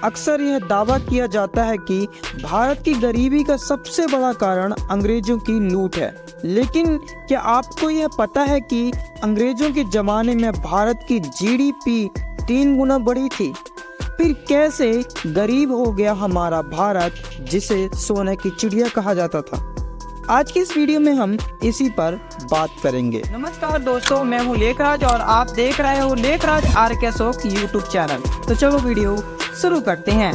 अक्सर यह दावा किया जाता है कि भारत की गरीबी का सबसे बड़ा कारण अंग्रेजों की लूट है। लेकिन क्या आपको यह पता है कि अंग्रेजों के ज़माने में भारत की जीडीपी 3 गुना बढ़ी थी? फिर कैसे गरीब हो गया हमारा भारत, जिसे सोने की चिड़िया कहा जाता था? आज की इस वीडियो में हम इसी पर बात करेंगे। नमस्कार दोस्तों, मैं हूँ लेखराज और आप देख रहे हो Lekhraj R K. Ashok YouTube channel. तो चलो वीडियो शुरू करते हैं।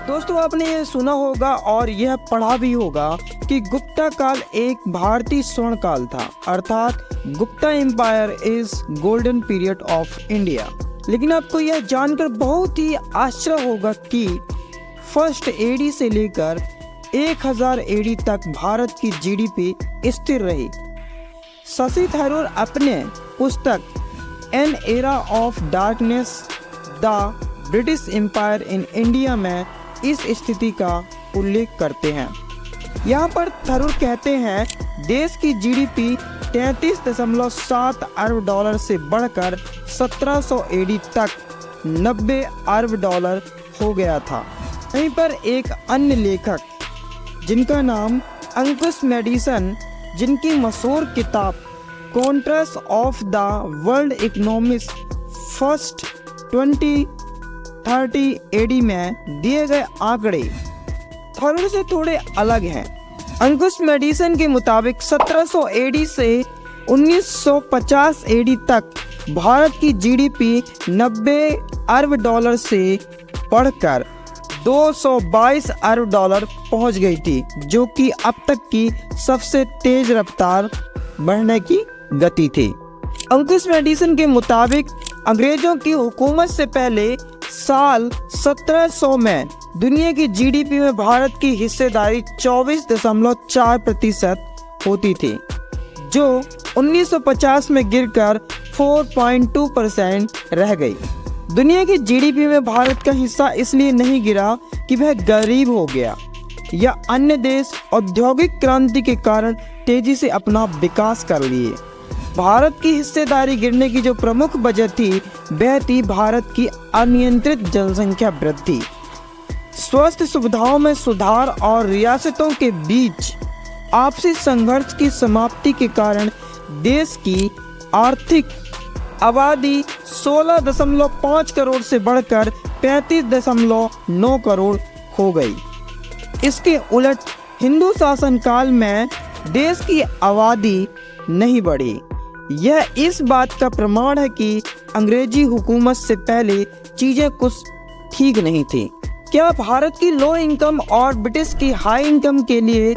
दोस्तों, आपने ये सुना होगा और यह पढ़ा भी होगा कि गुप्ता काल एक भारतीय स्वर्ण काल था, अर्थात Gupta empire is golden period of India. लेकिन आपको यह जानकर बहुत ही आश्चर्य होगा कि फर्स्ट एडी से लेकर 1000 एडी तक भारत की जीडीपी स्थिर रही। शशि थरूर अपने पुस्तक an era of darkness the British empire in India में इस स्थिति का उल्लेख करते हैं। यहाँ पर थरूर कहते हैं देश की जीडीपी 33.7 अरब डॉलर से बढ़कर 1700 एडी तक 90 अरब डॉलर हो गया था। वहीं पर एक अन्य लेखक जिनका नाम अंकुश मेडिसन, जिनकी मशहूर किताब contrast of the world economics first 2030 AD में दिए गए आंकड़े थरूर से थोड़े अलग हैं। अंकुश मेडिसन के मुताबिक 1700 एडी से 1950 एडी तक भारत की जीडीपी 90 अरब डॉलर से बढ़कर 222 अरब डॉलर पहुंच गई थी, जो कि अब तक की सबसे तेज रफ्तार बढ़ने की गति थी। अंकुश मेडिसन के मुताबिक अंग्रेजों की हुकूमत से पहले साल 1700 में दुनिया की जीडीपी में भारत की हिस्सेदारी 24.4% होती थी, जो 1950 में गिरकर 4.2% रह गई। दुनिया की जीडीपी में भारत का हिस्सा इसलिए नहीं गिरा कि वह गरीब हो गया या अन्य देश औद्योगिक क्रांति के कारण तेजी से अपना विकास कर लिए। भारत की हिस्सेदारी गिरने की जो प्रमुख वजह थी वह थी भारत की अनियंत्रित जनसंख्या वृद्धि, स्वास्थ्य सुविधाओं में सुधार और रियासतों के बीच आपसी संघर्ष की समाप्ति के कारण देश की आर्थिक आबादी 16.5 करोड़ से बढ़कर 35.9 करोड़ हो गई। इसके उलट हिंदू शासन काल में देश की आबादी नहीं बढ़ी। यह इस बात का प्रमाण है कि अंग्रेजी हुकूमत से पहले चीजें कुछ ठीक नहीं थी। क्या भारत की लो इनकम और ब्रिटिश की हाई इनकम के लिए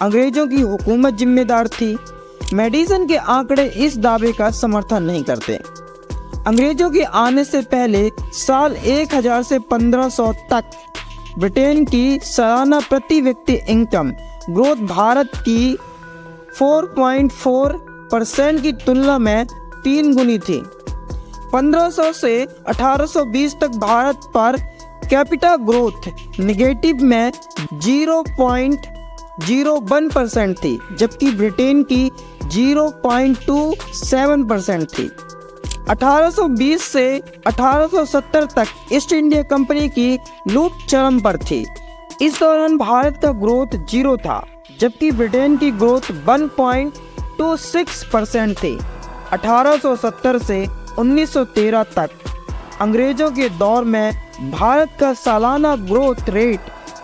अंग्रेजों की हुकूमत जिम्मेदार थी? मेडिसन के आंकड़े इस दावे का समर्थन नहीं करते। अंग्रेजों के आने से पहले साल 1000 से 1500 तक ब्रिटेन की सालाना प्रति व्यक्ति इनकम ग्रोथ भारत की 4.4% की तुलना में 3 गुनी थी। 1500 से 1820 तक Bharat per capita growth negative में 0.01% थी, जबकि ब्रिटेन की 0.27% थी। 1820 से 1870 तक ईस्ट इंडिया कंपनी की लूट चरम पर थी। इस दौरान भारत का ग्रोथ 0 था, जबकि ब्रिटेन की ग्रोथ 1.26% थी। 1870 से 1913 तक अंग्रेजों के दौर में भारत का सालाना ग्रोथ रेट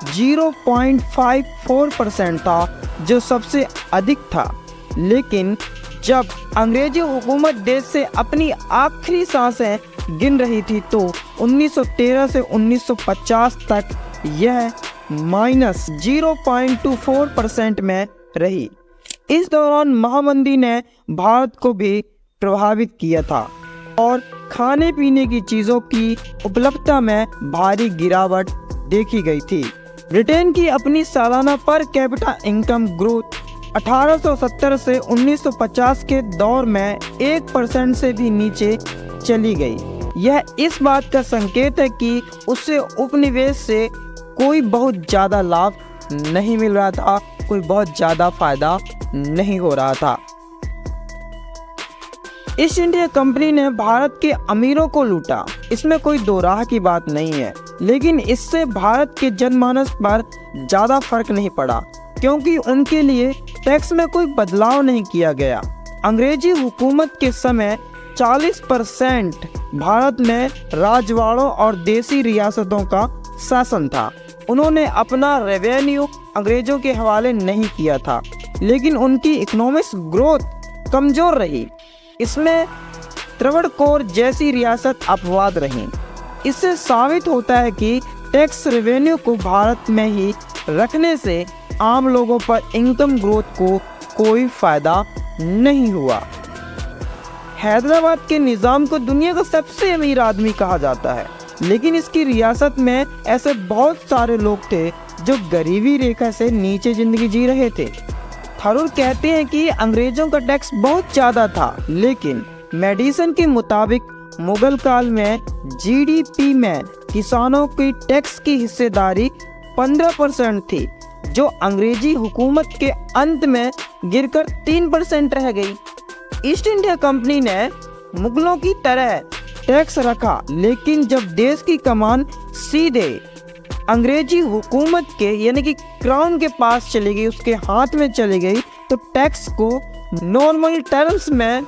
0.54% था, जो सबसे अधिक था। लेकिन जब अंग्रेजी हुकूमत देश से अपनी आखिरी सांसें गिन रही थी तो 1913 से 1950 तक यह -0.24% में रही। इस दौरान महामंदी ने भारत को भी प्रभावित किया था और खाने पीने की चीज़ों की उपलब्धता में भारी गिरावट देखी गई थी। ब्रिटेन की अपनी सालाना पर कैपिटा इनकम ग्रोथ 1870 से 1950 के दौर में 1% से भी नीचे चली गई। यह इस बात का संकेत है कि उससे उपनिवेश से कोई बहुत ज़्यादा लाभ नहीं मिल रहा था, कोई बहुत ज़्यादा फायदा नहीं हो रहा था। ईस्ट इंडिया कंपनी ने भारत के अमीरों को लूटा, इसमें कोई दो राह की बात नहीं है, लेकिन इससे भारत के जनमानस पर ज्यादा फर्क नहीं पड़ा क्योंकि उनके लिए टैक्स में कोई बदलाव नहीं किया गया। अंग्रेजी हुकूमत के समय 40% भारत में राजवाड़ों और देसी रियासतों का शासन था। उन्होंने अपना रेवेन्यू अंग्रेजों के हवाले नहीं किया था, लेकिन उनकी इकोनॉमिक ग्रोथ कमजोर रही। इसमें त्रावणकोर जैसी रियासत अपवाद रही। इससे साबित होता है कि टैक्स रेवेन्यू को भारत में ही रखने से आम लोगों पर इनकम ग्रोथ को कोई फायदा नहीं हुआ। हैदराबाद के निज़ाम को दुनिया का सबसे अमीर आदमी कहा जाता है, लेकिन इसकी रियासत में ऐसे बहुत सारे लोग थे जो गरीबी रेखा से नीचे जिंदगी जी रहे थे। थरूर कहते हैं कि अंग्रेजों का टैक्स बहुत ज़्यादा था, लेकिन मेडिसन के मुताबिक मुगल काल में जीडीपी में किसानों की टैक्स की हिस्सेदारी 15% थी, जो अंग्रेजी हुकूमत के अंत में गिरकर 3% रह गई। ईस्ट इंडिया कंपनी ने मुगलों की तरह टैक्स रखा, लेकिन जब देश की कमान सीधे अंग्रेजी हुकूमत के यानी कि क्राउन के पास चली गई, उसके हाथ में चली गई, तो टैक्स को नॉर्मल टर्म्स में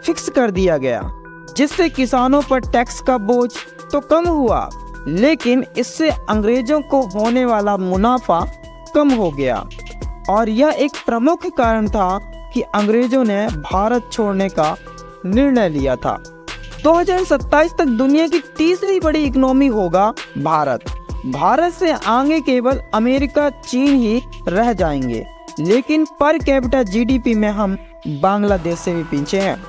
फिक्स कर दिया गया, जिससे किसानों पर टैक्स का बोझ तो कम हुआ, लेकिन इससे अंग्रेजों को होने वाला मुनाफा कम हो गया। और यह एक प्रमुख कारण था कि अंग्रेजों ने भारत छोड़ने का निर्णय लिया था। 2027 तक दुनिया की तीसरी बड़ी इकोनॉमी होगा भारत। भारत से आगे केवल अमेरिका, चीन ही रह जाएंगे, लेकिन पर कैपिटा जीडीपी में हम बांग्लादेश से भी पीछे हैं।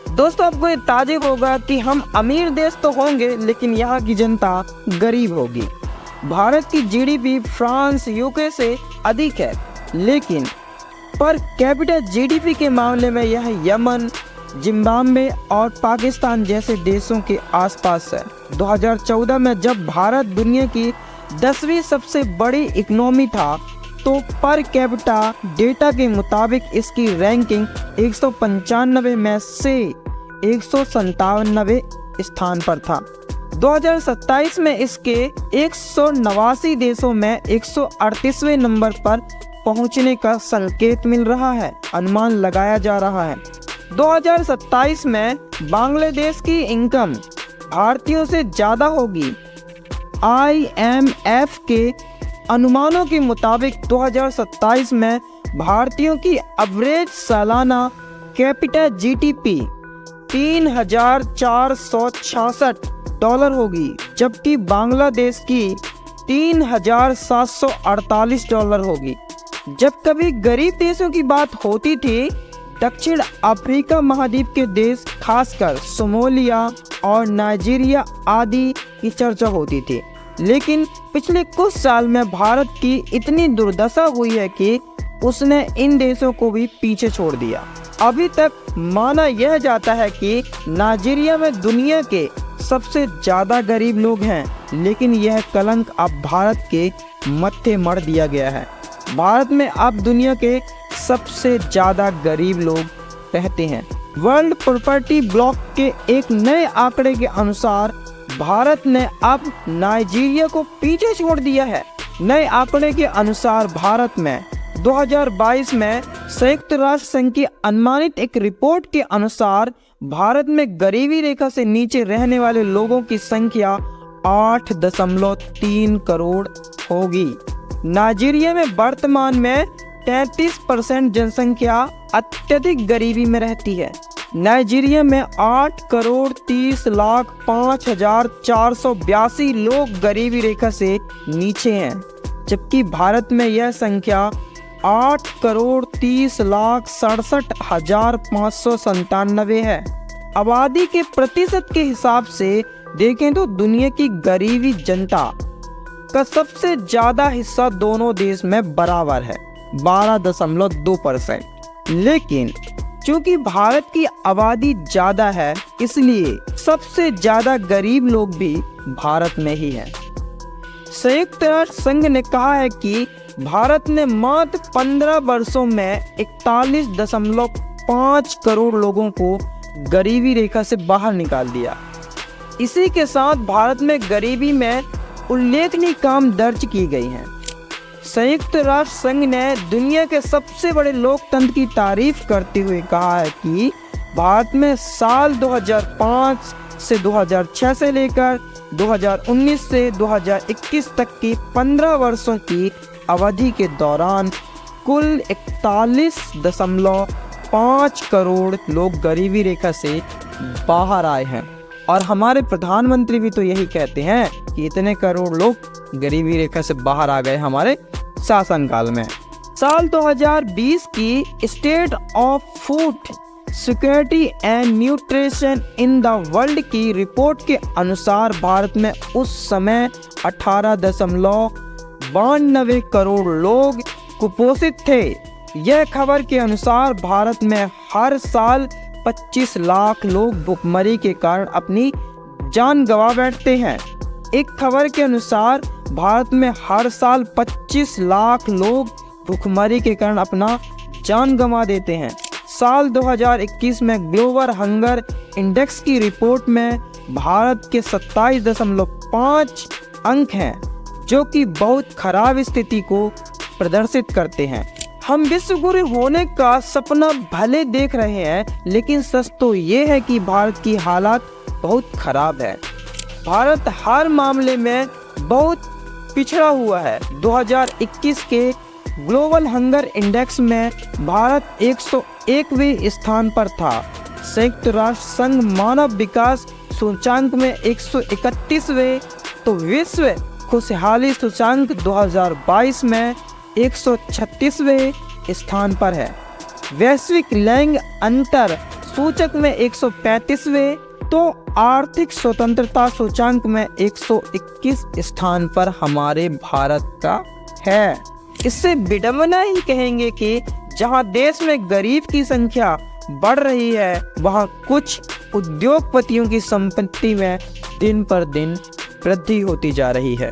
दोस्तों, आपको ये ताज्जुब होगा कि हम अमीर देश तो होंगे, लेकिन यहाँ की जनता गरीब होगी। भारत की जीडीपी फ्रांस, यूके से अधिक है, लेकिन पर कैपिटा जीडीपी के मामले में यह यमन, जिम्बाब्वे और पाकिस्तान जैसे देशों के आसपास है। 2014 में जब भारत दुनिया की 10वीं सबसे बड़ी इकोनॉमी था, तो पर कैपिटा डेटा के मुताबिक इसकी रैंकिंग 195 में से 197वें स्थान पर था। 2027 में इसके 189 देशों में 138वें नंबर पर पहुंचने का संकेत मिल रहा है, अनुमान लगाया जा रहा है। 2027 में बांग्लादेश की इनकम भारतीयों से ज़्यादा होगी। IMF के अनुमानों के मुताबिक 2027 में भारतीयों की एवरेज सालाना कैपिटा जीडीपी $3,466 होगी, जबकि बांग्लादेश की $3,748 होगी। जब कभी गरीब देशों की बात होती थी, दक्षिण अफ्रीका महाद्वीप के देश खासकर सोमालिया और नाइजीरिया आदि की चर्चा होती थी, लेकिन पिछले कुछ साल में भारत की इतनी दुर्दशा हुई है कि उसने इन देशों को भी पीछे छोड़ दिया। अभी तक माना यह जाता है कि नाइजीरिया में दुनिया के सबसे ज़्यादा गरीब लोग हैं, लेकिन यह कलंक अब भारत के मत्थे मढ़ दिया गया है। भारत में अब दुनिया के सबसे ज़्यादा गरीब लोग रहते हैं। वर्ल्ड प्रॉपर्टी ब्लॉक के एक नए आंकड़े के अनुसार भारत ने अब नाइजीरिया को पीछे छोड़ दिया है। नए आंकड़े के अनुसार भारत में 2022 में संयुक्त राष्ट्र संघ की अनुमानित एक रिपोर्ट के अनुसार भारत में गरीबी रेखा से नीचे रहने वाले लोगों की संख्या 8.3 करोड़ होगी। नाइजीरिया में वर्तमान में 33% जनसंख्या अत्यधिक गरीबी में रहती है। नाइजीरिया में 8,30,05,482 लोग गरीबी रेखा से नीचे हैं, जबकि भारत में यह संख्या 8,30,67,597 है। आबादी के प्रतिशत के हिसाब से देखें तो दुनिया की गरीबी जनता का सबसे ज्यादा हिस्सा दोनों देश में बराबर है, 12.2%। लेकिन चूंकि भारत की आबादी ज्यादा है, इसलिए सबसे ज्यादा गरीब लोग भी भारत में ही हैं। संयुक्त राष्ट्र संघ ने कहा है कि भारत ने मात्र 15 वर्षों में 41.5 करोड़ लोगों को गरीबी रेखा से बाहर निकाल दिया। इसी के साथ भारत में गरीबी में उल्लेखनीय काम दर्ज की गई हैं। संयुक्त राष्ट्र संघ ने दुनिया के सबसे बड़े लोकतंत्र की तारीफ करते हुए कहा है कि भारत में साल 2005 से 2006 से लेकर 2019 से 2021 तक की 15 वर्षों की अवधि के दौरान कुल 41.5 करोड़ लोग गरीबी रेखा से बाहर आए हैं। और हमारे प्रधानमंत्री भी तो यही कहते हैं कि इतने करोड़ लोग गरीबी रेखा से बाहर आ गए हमारे शासनकाल में। साल 2020 की state of food security and nutrition in the world की रिपोर्ट के अनुसार भारत में उस समय 18.92 करोड़ लोग कुपोषित थे। यह खबर के अनुसार भारत में हर साल 25 लाख लोग भुखमरी के कारण अपनी जान गंवा बैठते हैं। एक खबर के अनुसार भारत में हर साल 25 लाख लोग भुखमरी के कारण अपना जान गंवा देते हैं। साल 2021 में ग्लोबल हंगर इंडेक्स की रिपोर्ट में भारत के 27.5 अंक हैं, जो कि बहुत खराब स्थिति को प्रदर्शित करते हैं। हम विश्व गुरु होने का सपना भले देख रहे हैं, लेकिन सच तो ये है कि भारत की हालत बहुत खराब है। भारत हर मामले में बहुत पिछड़ा हुआ है। 2021 के ग्लोबल हंगर इंडेक्स में भारत 101वें स्थान पर था। संयुक्त राष्ट्र संघ मानव विकास सूचकांक में 131वें, तो विश्व खुशहाली सूचकांक 2022 में 136वें स्थान पर है। वैश्विक लिंग अंतर सूचक में 135वें, तो आर्थिक स्वतंत्रता सूचकांक में 121 स्थान पर हमारे भारत का है। इससे विडंबना ही कहेंगे कि जहां देश में गरीब की संख्या बढ़ रही है, वहां कुछ उद्योगपतियों की संपत्ति में दिन पर दिन वृद्धि होती जा रही है।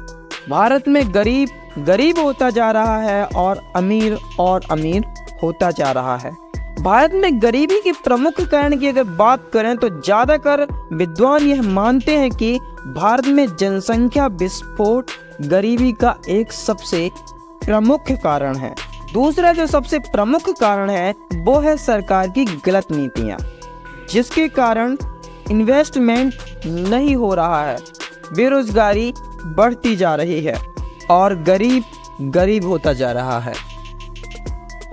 भारत में गरीब होता जा रहा है और अमीर होता जा रहा है। भारत में गरीबी के प्रमुख कारण की अगर बात करें तो ज़्यादातर विद्वान यह मानते हैं कि भारत में जनसंख्या विस्फोट गरीबी का एक सबसे प्रमुख कारण है। दूसरा जो सबसे प्रमुख कारण है वो है सरकार की गलत नीतियाँ, जिसके कारण इन्वेस्टमेंट नहीं हो रहा है, बेरोजगारी बढ़ती जा रही है और गरीब होता जा रहा है।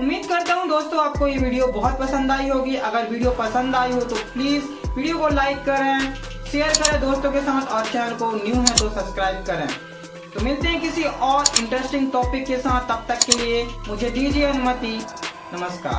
उम्मीद करता हूँ दोस्तों आपको ये वीडियो बहुत पसंद आई होगी। अगर वीडियो पसंद आई हो तो प्लीज वीडियो को लाइक करें, शेयर करें दोस्तों के साथ और चैनल को न्यू है तो सब्सक्राइब करें। तो मिलते हैं किसी और इंटरेस्टिंग टॉपिक के साथ, तब तक के लिए मुझे दीजिए अनुमति। नमस्कार।